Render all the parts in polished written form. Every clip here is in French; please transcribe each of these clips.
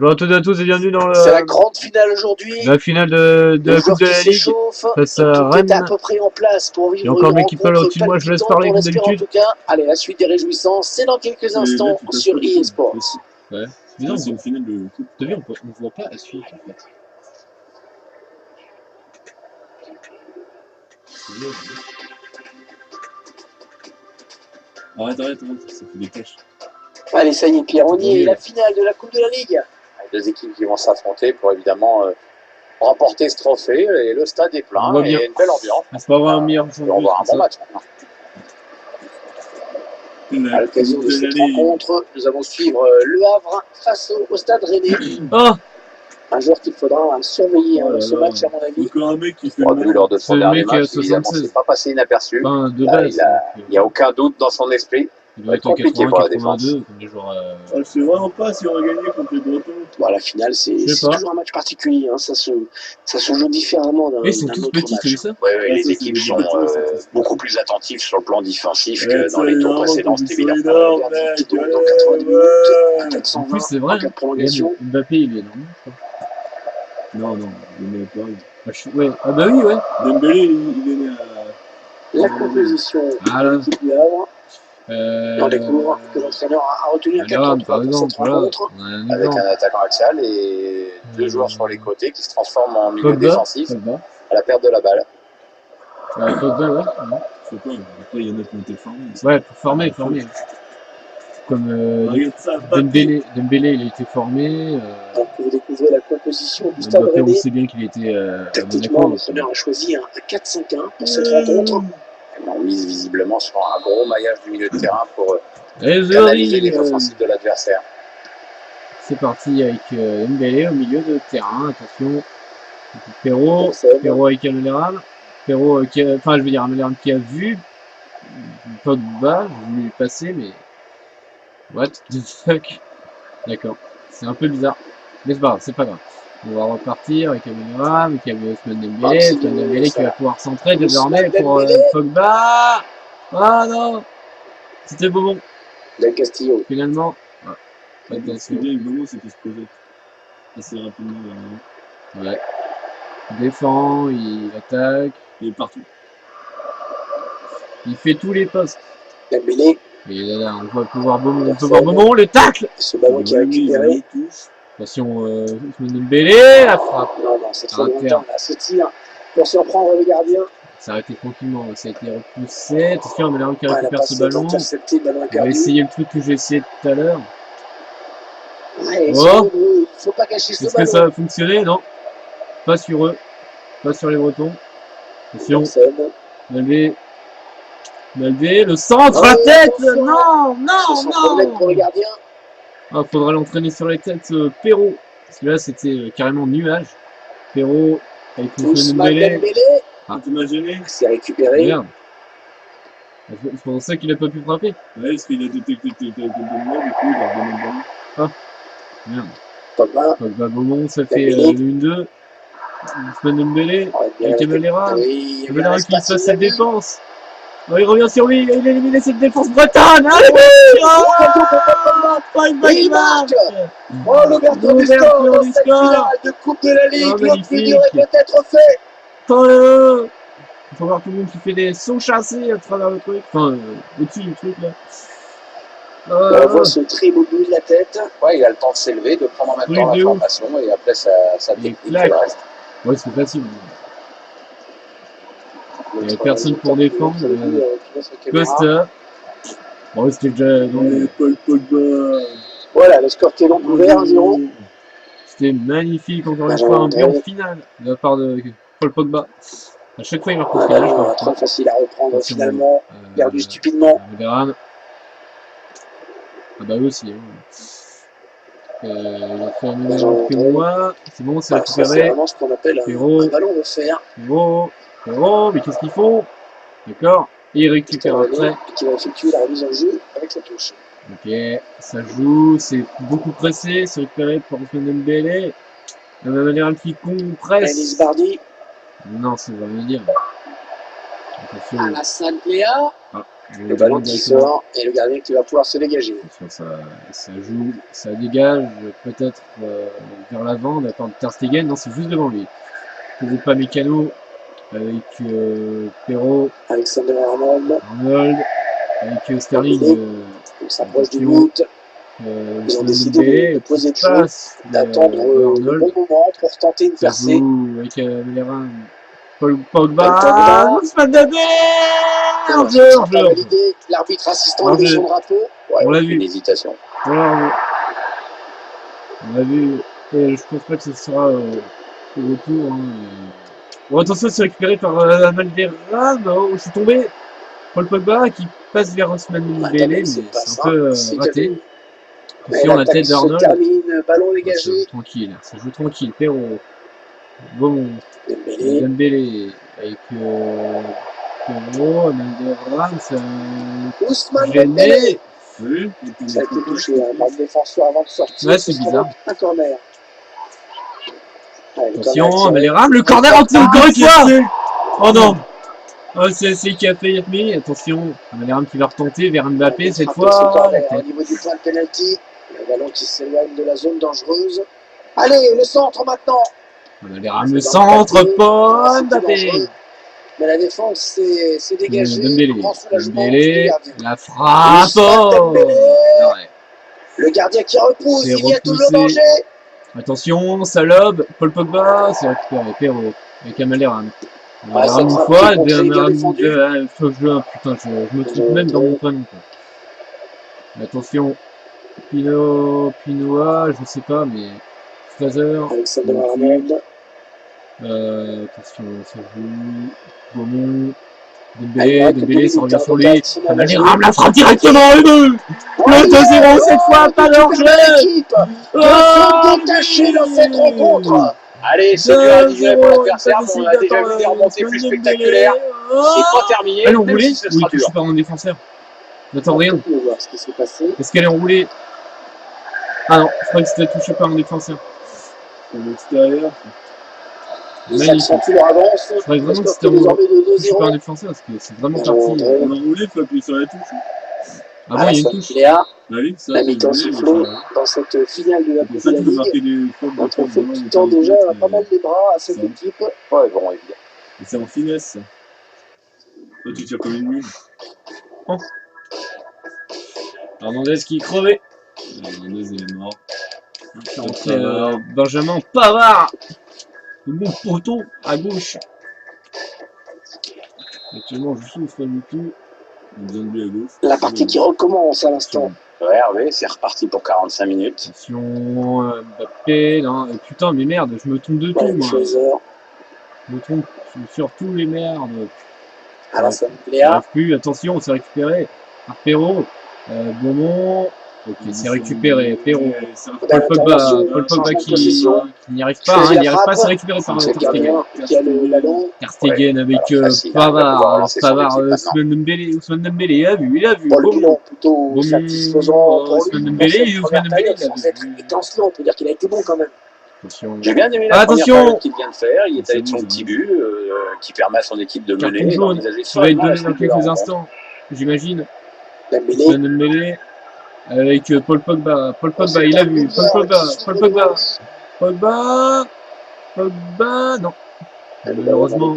Bonjour à toutes et à tous et bienvenue dans C'est la grande finale aujourd'hui. la finale de la Coupe de la Ligue face à Tout est à Rennes. peu près en place pour Il y a vivre encore une un mec qui parle rencontre au-dessus de moi, je laisse palpitante, parler on comme l'espère en d'habitude. tout cas. Allez, la suite des réjouissances, c'est dans quelques instants sur eSports. Ouais, c'est bizarre, c'est une finale de Coupe de vie, on ne voit pas à suivre en fait. Arrête, ça fait des cloches. Allez, ça y est, Pierre, on y est, la finale de la Coupe de la Ligue. Deux équipes qui vont s'affronter pour évidemment remporter ce trophée et le stade est plein et une belle ambiance. C'est pas vraiment un meilleur On va avoir un bon match maintenant. À l'occasion de cette rencontre, nous allons suivre Le Havre face au stade Rennais. Oh, Un joueur qu'il faudra surveiller ce match, à mon avis. Encore un mec qui fait Vu lors de son C'est le dernier mec qui a match, évidemment, 76. c'est pas passé inaperçu. ben, de Là, base. il n'y a aucun doute dans son esprit. Il doit être en compliqué pour la 80-82, comme les joueurs. Je sais vraiment pas si on va gagner contre les Bretons. Bon, la finale, c'est toujours un match particulier. Hein. Ça se joue différemment d'un Ils sont tous autre petits, t'as vu match. ça? Ouais, les équipes sont beaucoup plus attentives sur le plan défensif que dans les tours précédents, c'était évident. Dans 90 minutes, En 420 plus, c'est vrai, en cas de prolongation. Mbappé il est énorme. Non, il est pas. Ouais. Ah bah oui, ouais. Dembélé, il est né à. La composition Ah, de là. l'équipe du Havre. On découvre que l'entraîneur a retenu un 4-3 par pour exemple, cette voilà, rencontre. on a un Avec exemple. un attaquant axial et deux joueurs sur les côtés qui se transforment en milieu Pogba, défensif Pogba. à la perte de la balle. Pogba, ouais. Je sais pas, après il y en a qui ont été formés. Ouais, pour former. Comme Regarde ça, Dembélé, il a été formé. Donc vous découvrez la composition du Stade Mbappé, on Rennais. sait bien qu'il était à Tactiquement, Monaco. l'entraîneur a choisi un 4-5-1 pour cette rencontre. On mise visiblement sur un gros maillage du milieu de terrain pour Et canaliser Zori, les offensives de l'adversaire. c'est parti avec Dembélé au milieu de terrain. Attention. Perrault avec Améléram. Perrault, Améléram qui a vu Pogba, je voulais lui passer, mais. What the fuck? D'accord. C'est un peu bizarre. Mais c'est pas grave. On va repartir avec Améléram, qui avait Ousmane Dembélé qui va pouvoir centrer désormais pour Pogba. Ah non! C'était bon. Del Castillo. Finalement. Ah, Ce qui est bien avec Bono, c'est qu'il se projette assez rapidement. Ouais. Il défend, il attaque, Il est partout. il fait tous les postes. Dembélé, Et là, on va pouvoir Beaumont, le tacle! ce ballon qui a récupéré. Attention, Ousmane Dembélé, la frappe. Non, c'est trop longtemps là, ce tir pour surprendre le gardien. Ça a arrêté tranquillement, ça a été repoussé. Attention, Améléram qui Ouais, récupère ce ballon. Intercepté, ballon On va perdu. essayer le truc que j'ai essayé tout à l'heure. Ouais, Oh. il faut pas cacher ce Est-ce que ballon. ça a fonctionné? Non. Pas sur eux. Pas sur les Bretons. Attention, Malvé, le centre, la tête! Non! Problème pour le gardien. Ah, faudra l'entraîner sur les têtes, Perrault. Parce que là, c'était carrément nuage. Perrault, avec Ousmane Dembélé. Tu m'as gêné. C'est récupéré. Merde. C'est pour ça qu'il a pas pu frapper. Ouais, parce qu'il a détecté que t'étais de moi, du coup, il a redonné le ballon. Merde. Pogba. Pogba Beaumont, ça fait Dembélé. 1-2. Ousmane Dembélé, avec Améléram. Oui, Améléram qui espace passe cette inouï. défense. Oh, il revient sur lui, il a éliminé cette défense bretonne. Allez, Et il marque. Oh, l'ouverture du score dans cette finale de Coupe de la Ligue. L'autre aurait peut-être fait. Il faut voir tout le monde qui fait des sauts chassés à travers le truc. Enfin, au-dessus du truc là. On voit son très beau bout de la tête. Ouais, il a le temps de s'élever, de prendre en même temps l'information et après sa technique et le reste. Ouais, c'est facile. Il n'y avait personne pour défendre. Costa. Bon, c'était déjà. Paul Pogba. Voilà, le score qui est donc ouvert, 1-0. C'était magnifique, encore une fois, un but en finale de la part de Paul Pogba. À chaque fois, il marque au final. Très facile à reprendre finalement, perdu stupidement. Améléram. Ah bah aussi. Il a fait un meilleur que moi. C'est bon, c'est C'est récupéré. vraiment ce qu'on appelle un ballon de fer. Perrault, mais qu'est-ce qu'ils font? D'accord. Et il récupère après. Qui va effectuer la remise en jeu avec sa touche. Ok, ça joue, c'est beaucoup pressé, c'est récupéré par Ousmane Dembélé. Améléram qui compresse. Enis Bardi. Non, ça veut rien dire. Attention. Alassane Pléa. Le ballon qui sort et le gardien qui va pouvoir se dégager. Ça joue, ça dégage peut-être vers l'avant, d'accord, de Ter Stegen, non, c'est juste devant lui. Je ne pas Mécano avec Perrault, Alexander Arnold, avec Sterling. On s'approche du but. Ils ont décidé de poser le jeu, d'attendre le bon moment pour tenter une percée. Avec les reins. Paul Pogba, Ousmane Dembélé, l'arbitre assistant a vu son drapeau. Ouais, on l'a vu. Une hésitation. Voilà, on l'a vu. Et je pense pas que ce sera au retour. Hein. Bon, attention, c'est récupéré par Valderrama. Oh, c'est tombé. Paul Pogba qui passe vers Ousmane Dembélé, mais c'est un peu raté. Sur la tête d'Arnold. Ballon dégagé. Ça joue tranquille. Perrault. Bon. Dembélé avec Perrault, Valderrama, Ousmane Dembélé. Oui, ça a été touché par le défenseur avant de sortir. Ouais, c'est bizarre. Un corner. Attention, Valderrama, le corner encore une fois. Oh non. Oh, c'est qui a fait Yatmi. Attention, Valderrama qui va retenter vers Mbappé cette fois. Au niveau du point de pénalty, le ballon qui s'éloigne de la zone dangereuse. Allez, le centre maintenant. Valderrama, le centre, Paul Mbappé. Mais la défense s'est dégagée. Dembélé, la frappe. Le gardien qui repousse, il vient tout le danger. Attention, ça lobe, Paul Pogba, c'est récupéré, Perrault, avec Valderrama. Une fois, putain, je me trompe même dans mon prénom. Attention, Pinoa, je sais pas, mais Fraser. Alexander Arnold. Attention, ça joue. Beaumont. Dembélé, ça revient sur lui. Valderrama la frappe directement, le 2-0 cette fois, pas d'enjeu. Oh, détaché dans cette rencontre. Allez, c'est dur à digérer pour l'adversaire, on a déjà vu des remontées plus spectaculaires. C'est pas terminé, elle est enroulée. si ce sera dur. Touché par un défenseur. J'attends rien. On va voir ce qui s'est passé. Est-ce qu'elle est enroulée? Ah non, je crois que c'était touché par un défenseur. Sur l'extérieur. Ils accentuent leur avance. Je crois vraiment que c'était touché par un défenseur parce que c'est vraiment parti. On a roulé, il faut appuyer sur la touche. Ah bon, il y a une touche. Léa, Oui, ça, la mi-temps sifflot dans cette finale de la Coupe de la Ligue. On trouve qui tend déjà pas mal les bras à cette équipe. Ouais, bon, évidemment. Et c'est en finesse, ça. Toi, tu tires comme une mule. Hernandez qui est crevé. Hernandez, il est mort. Benjamin Pavard. Le bon poteau à gauche. Actuellement, je souffle pas du tout. À gauche. La partie qui recommence à l'instant. Ouais, Hervé, c'est reparti pour 45 minutes. Attention, Mbappé, non, putain, mais merde, je me trompe de tout, moi. Je me trompe sur tous les merdes. À l'instant, Léa. Plus, attention, c'est récupéré par Perrault. Beaumont. Ok, c'est récupéré. Perrault. Paul Pogba qui n'y arrive pas, il n'y arrive pas, c'est récupéré par Ter Stegen. Ter Stegen avec Pavard. Ousmane Dembélé, il a vu. Beaumont, plutôt satisfaisant pour Ousmane Dembélé, sans être étincelant, on peut dire qu'il a été bon quand même. J'ai bien aimé la première période qu'il vient de faire, il est avec son petit but qui permet à son équipe de mener. Carton jaune, qui va être donné dans quelques instants, j'imagine. Ousmane Dembélé. Avec Paul Pogba, il a vu, Pogba, non. Malheureusement,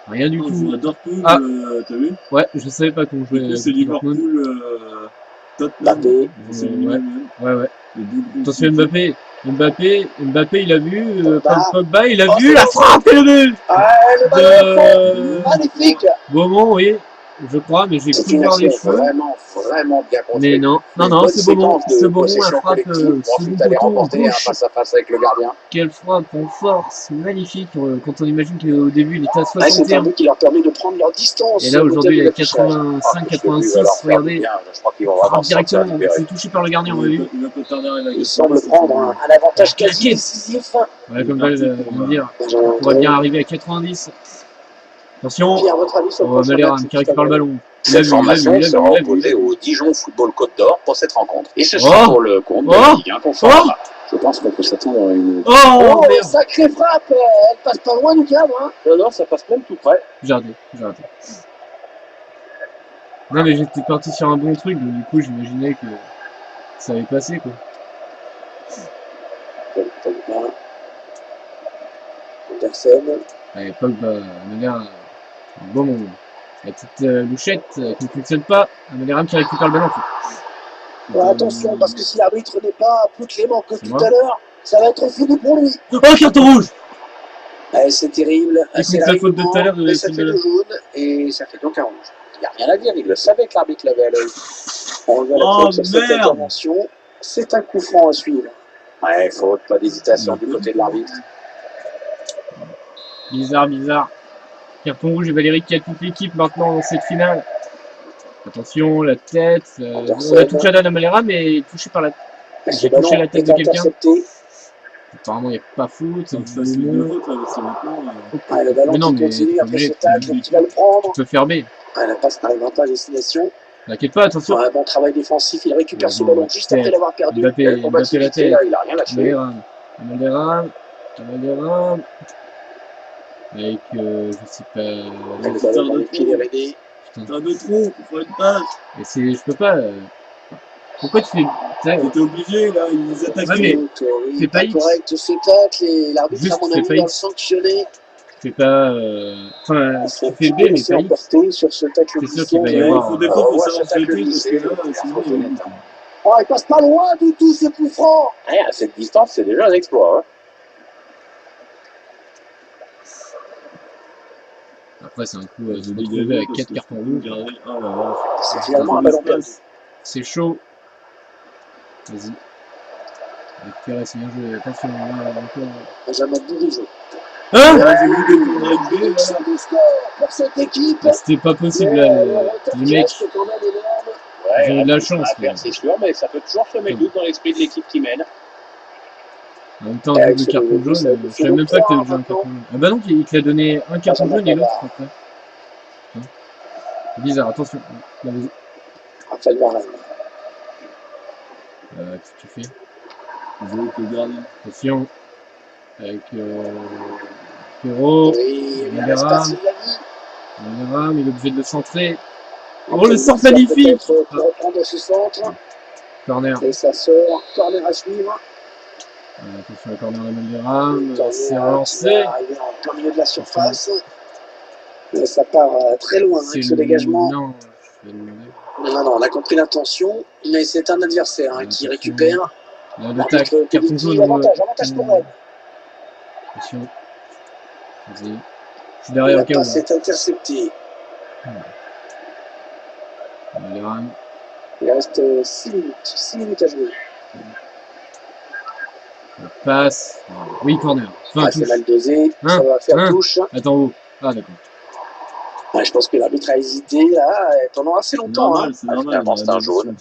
rien du tout. Dortmund, Ah. t'as vu? Ouais, je savais pas qu'on jouait. C'est Liverpool, Tottenham. C'est Ouais. Attention Mbappé, il a vu, Paul Pogba, il a vu la frappe et le but. Le ballon magnifique. Beaumont, oui. Je crois, mais j'ai cru voir les cheveux. Vraiment bien construit. Mais non, c'est Beaumont, la frappe, d'aller remporter un face à face avec le gardien. Quelle frappe en force, magnifique, quand on imagine qu'au début il était à 61. C'est un but qui leur permet de prendre leur distance. Et là aujourd'hui il est à 85-86, regardez, frappe directement, c'est touché par le gardien, on l'a vu. Il semble prendre un avantage quasi décisif. Ouais, comme Val vient de dire, on pourrait bien arriver à 90. Attention, Valderrama qui récupère le ballon. Cette formation sera opposée au Dijon Football Côte d'Or pour cette rencontre. Et ce sera pour le compte de la Ligue 1 conforme. Je pense qu'on peut s'attendre à une... Oh, sacrée frappe. Elle passe pas loin du cadre. Non, ça passe même tout près. J'ai raté. Non, mais j'étais parti sur un bon truc, donc du coup, j'imaginais que ça allait passer, quoi. Pogba. Andersen. Allez, Pogba, on a l'air un bon moment. La petite louchette qui ne fonctionne pas. Améliram qui récupère le ballon. Ouais, attention, parce que si l'arbitre n'est pas plus clément que tout moi. à l'heure, ça va être fini pour lui. Oh, carton rouge! C'est terrible. C'est la faute de tout à l'heure de ça fait 2 jaunes et ça fait donc un rouge. Il n'y a rien à dire, il le savait que l'arbitre l'avait à l'œil. On revoit la faute sur cette intervention. C'est un coup franc à suivre. Ouais, faute, pas d'hésitation du côté de l'arbitre. Bizarre. Carton rouge et Valérie qui a toute l'équipe maintenant dans cette finale. Attention, la tête. On a touché à Dan Amalera, mais touché par la tête. J'ai touché la tête de quelqu'un. Apparemment, il n'y a pas faute. C'est une faute, là, c'est maintenant. Le ballon qui continue après ce tacle, qui va le prendre. Tu peux faire B. La passe n'arrivera pas à destination. T'inquiète pas, attention. Un bon travail défensif, il récupère ce ballon juste après l'avoir perdu. Mbappé la tête. Il a rien lâché. Amalera. Avec, je sais pas. Le ballon dans les pieds des Rennais. Putain de trou, il faut une passe. Mais c'est, je peux pas. Pourquoi tu fais. T'étais obligé, là, ils attaquent. Ouais, mais c'est pas correct ce tacle et l'arbitre, à mon avis, va le sanctionner. C'est pas. Enfin, tu fais B, mais pas X. Sur ce tacle. C'est sûr qu'il va y avoir. Il faut des fois, il faut savoir sauter, parce que là, sinon. Oh, il passe pas loin du tout, ce coup franc. À cette distance, c'est déjà un exploit. Hein. Après, c'est un coup de se retrouver avec 4 cartons rouges. C'est finalement un ballon perdu. C'est chaud. Vas-y. Récupérer, c'est bien joué. Attention, là, encore. Benjamin Bourigeau. Hein? Pour cette équipe. C'était pas possible, là. Les mecs. Ils ont eu de la chance. C'est sûr, mais ça peut toujours semer le doute dans l'esprit de l'équipe qui mène. En même temps, avec le carton jaune, je savais même pas que t'avais déjà un carton jaune. Ah bah non, il te l'a donné un carton jaune et l'autre après. C'est bizarre, attention. Là, vas-y. Raphaël Varane. Qu'est-ce que tu fais? Attention. Avec Perrault. Améliram, il est obligé de le centrer. Oh, le centre magnifique! Pour reprendre ce centre. Corner. Et ça sort. Corner à suivre. Attention à corner d'Améliram. C'est relancé. Arrivé en plein milieu de la surface. Mais ça part très loin avec ce dégagement. Non, je vais demander. Non, on a compris l'intention, mais c'est un adversaire qui récupère. L'attaque, carton jaune. Avantage pour elle. Attention. Vas-y. Je suis derrière au cas où. C'est intercepté. Améliram. Il reste 6 minutes. 6 minutes à jouer. Passe. Oui, corner. Enfin, c'est mal dosé. Ça va faire touche. Attends, où? Ah, d'accord. Ouais, je pense que l'arbitre a hésité là pendant assez longtemps. C'est normal, c'est un jaune.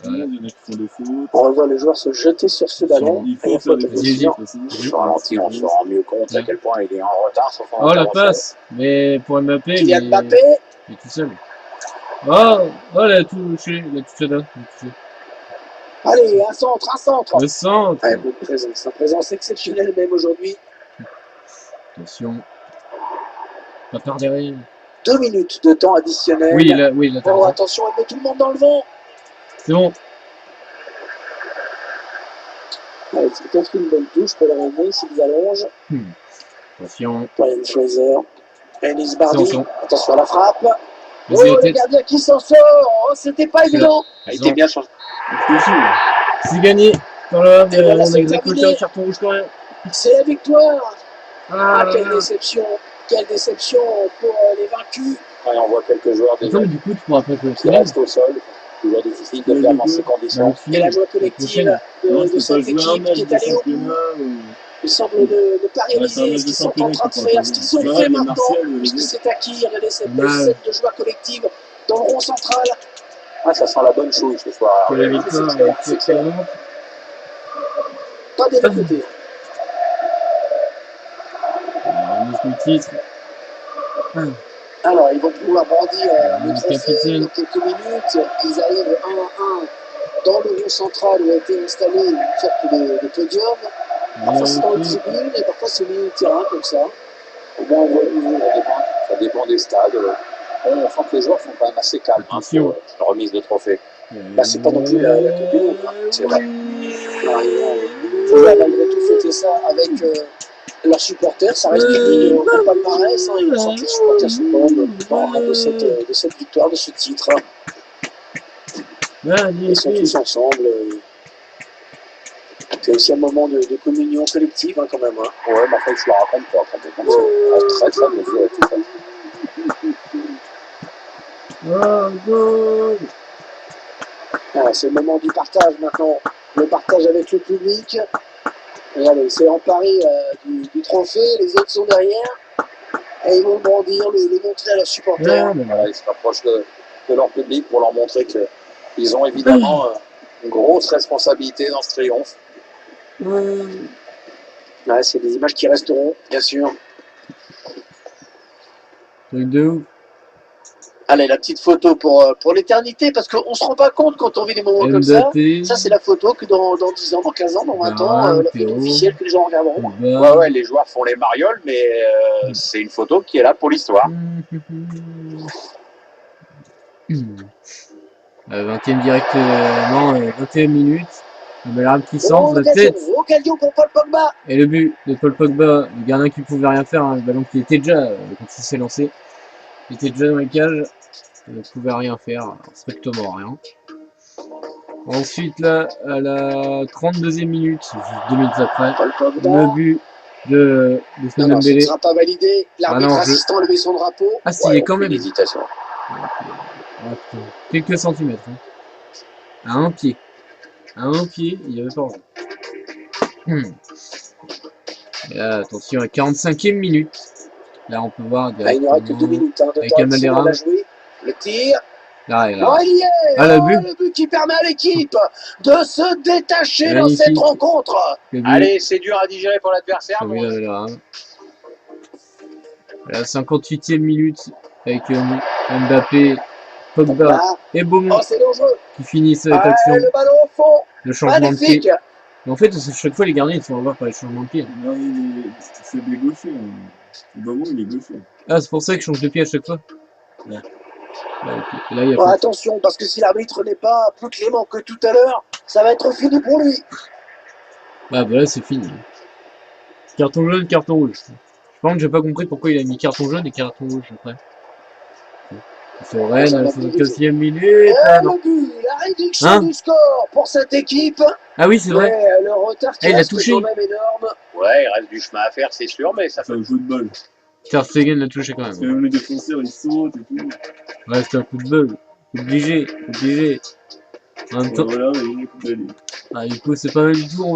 On revoit le joueur se jeter sur ce ballon. Il faut faire des Sur ralenti, on se rend mieux compte à quel point il est en retard. Oh, la passe. Mais pour Mbappé, il est tout seul. Oh, la touche là. Allez, un centre. Le centre. Ouais, une présence exceptionnelle même aujourd'hui. Attention. Pas par derrière. 2 minutes de temps additionnel. Oui, là. Oh, attention, elle met tout le monde dans le vent. C'est bon. Ouais, c'est peut-être une bonne touche pour le Rennais s'ils allongent. Attention. Brian Fraser. Ennis Bardi. Attention à la frappe. Oh, le gardien qui s'en sort. Oh, c'était pas évident. Il était bien sur. C'est gagné. Voilà, on a exécuté un carton rouge quand même. C'est la victoire. Quelle déception. Quelle déception pour les vaincus. Ouais, on voit quelques joueurs du coup, tu pourras pas qui restent au sol. Toujours difficile de faire dans ces conditions. Et la joie collective de cette équipe qui est allée au bout. Ils semblent ne pas réaliser ce qu'ils sont en train de faire, ce qu'ils ont fait maintenant, puisque c'est acquis. Regardez cette belle scène de joie collective dans le rond central. Ah, ça sent la bonne chose ce soir. C'est clair. Pas des deux côtés. Le titre. Alors, ils vont pouvoir brandir le trophée dans quelques minutes. Ils arrivent 1-1 dans le rond central où a été installé une sorte de podium. Parfois c'est dans les tribunes et parfois c'est au milieu de terrain comme ça. Au moins on voit le niveau, ça dépend des stades. On sent que les joueurs sont quand même assez calmes hein, pour la remise de trophée. Bah, c'est pas non plus la Coupe du Monde, hein, c'est vrai. Ils vont malgré tout fêter ça avec leurs supporters. Ça reste une campagne palmarès. Hein, ils sentent que les supporters sont quand même contents de cette victoire, de ce titre. Ils sont tous ensemble. C'est aussi un moment de communion collective hein, quand même. Hein. Ouais, mais en fait, je le raconte pas. C'est très bien joué tout ça. Voilà, c'est le moment du partage maintenant. Le partage avec le public. Regardez, c'est emparé du trophée. Les autres sont derrière. Et ils vont le brandir, le montrer à leurs supporters. Voilà, ils se rapprochent de leur public pour leur montrer qu'ils ont évidemment une grosse responsabilité dans ce triomphe. Ouais, c'est des images qui resteront, bien sûr. Allez, la petite photo pour l'éternité, parce qu'on ne se rend pas compte quand on vit des moments comme ça. Ça, c'est la photo que dans 10 ans, dans 15 ans, dans 20 ans, la photo officielle que les gens regarderont. Ouais, les joueurs font les marioles, mais c'est une photo qui est là pour l'histoire. 20e directement, 21 minutes. Bellerin qui centre la tête. Occasion pour Paul Pogba. Et le but de Paul Pogba, le gardien qui ne pouvait rien faire, hein, le ballon qui était déjà, quand il s'est lancé, il était déjà dans les cages, il ne pouvait rien faire, strictement rien. Ensuite, là, à la 32e minute, juste 2 minutes après, le but de Ousmane Dembélé. Ce ne sera pas validé. L'arbitre assistant a levé son drapeau. Ah si, il est quand même. Hésitation. Quelques centimètres. Hein. À un pied. À un pied, il n'y avait pas rien. Et là, attention, à 45e minute. Là, on peut voir. Là, il n'y aura que 2 minutes. Hein, avec Bellerin. Le tir. Là, oh, il y est. Le but qui permet à l'équipe de se détacher dans cette rencontre. Allez, c'est dur à digérer pour l'adversaire. La 58e minute avec Mbappé, Pogba et Beaumont qui finissent cette action. Le ballon au fond. Le changement de pied. Mais en fait, chaque fois, les gardiens ils sont en voir par les changements de pied. Non, c'est des gauchers. Beaumont, il est gaucher. Ah, c'est pour ça qu'ils changent de pied à chaque fois. Ouais. Là, il y a attention, parce que si l'arbitre n'est pas plus clément que tout à l'heure, ça va être fini pour lui. Bah là, c'est fini. Carton jaune, carton rouge. Par contre, j'ai pas compris pourquoi il a mis carton jaune et carton rouge après. C'est Rennes à la 64e minute. Le but, la réduction du score pour cette équipe. Ah oui, c'est vrai. Le retard qui reste quand même énorme. Ouais, il reste du chemin à faire, c'est sûr, mais ça fait un jeu de balle. Ter Stegen l'a touché quand même. Parce que même les défenseurs, ils sautent et tout. Ouais, c'était un coup de balle. Obligé. En même temps. Voilà, il est coupé. Ah, du coup, c'est pas mal du tout. On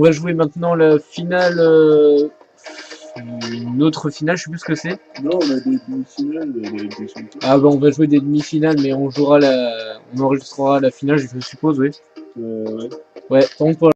va jouer maintenant la finale. Une autre finale, je sais plus ce que c'est. Non, on a des demi-finales. Ah bah on va jouer des demi-finales, mais on enregistrera la finale, je suppose, oui. Ouais. Ouais, par contre,